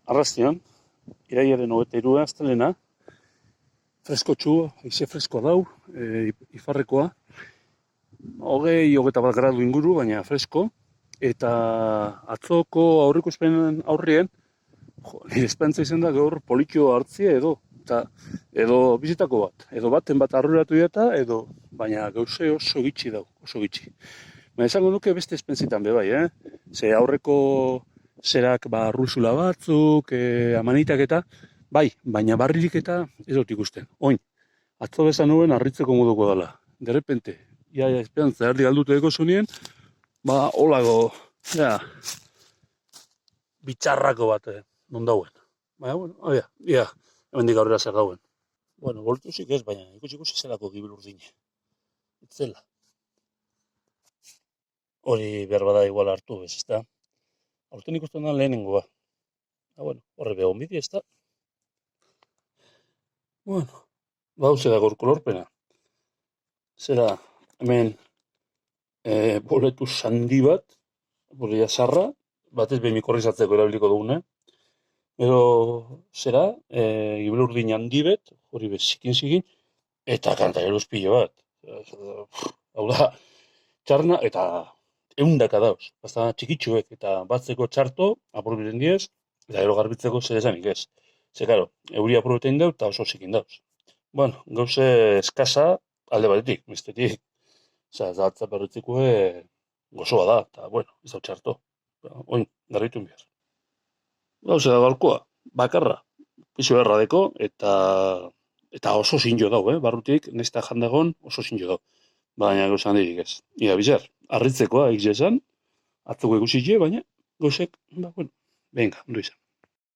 Arrastian, irailaren 23 astelena, freskotxu, haize freskoa dau, ifarrekoa, 20-21 gradu inguru, baina fresko, eta atzoko aurreikuspenen aurrien, nire espantza izan da gaur politxo hartzia edo bizitako bat, edo baten bat arruratu eta edo, baina gauze oso gitxi dau, oso gitxi. Baina esango nuke beste espentzitan be bai, Ze aurreko zerak rusula batzuk, amanitak eta, bai, baina barririk eta ez dut ikusten. Oin, atzo bezan nuen harritzeko moduko dela. De repente, esperantza erdi galduteko zunien, holago, bitxarrako bat, non dauen. Baina, bueno, hemendik aurrera zer dauen. Bueno, boltuzik ez, baina ikusi zelako gibil urdine. Itzela. Hori behar bada igual hartu bez, ezta? Aurten ikusten da lehenengoa. Bueno, horre begon bidi, ezta? Bueno, hauze da gaur kolorpena. Zera, hemen boletu sandi bat, boleia zarra, batez behin mikorrizatzeko erabiliko dugune. Gero, zera, gibel urdin handi bet, hori bezikin, eta kantageruz pilo bat. Hau da, txarna eta eundaka dauz. Basta txikitsuek eta batzeko txarto, apurbiren diez, eta gero garbitzeko zer esanik ez. Ze, karo, euri apurbeten dau eta oso zikin dauz. Bueno, gauze eskasa alde batetik, bestetik. Osa, ez da hartza berritzikue gozoa da, eta, bueno, ez dau txarto. Oin, garritu behar. Gauze da gaurkoa, bakarra, pizu erradeko, eta oso zinjo dau, barrutik, nesta jandagon oso zinjo dau. Baina gauza handirik ez. Ia, bizar, harritzekoa, egiz esan, atzoko ikusi baina gauzek, bueno, venga, ondo izan.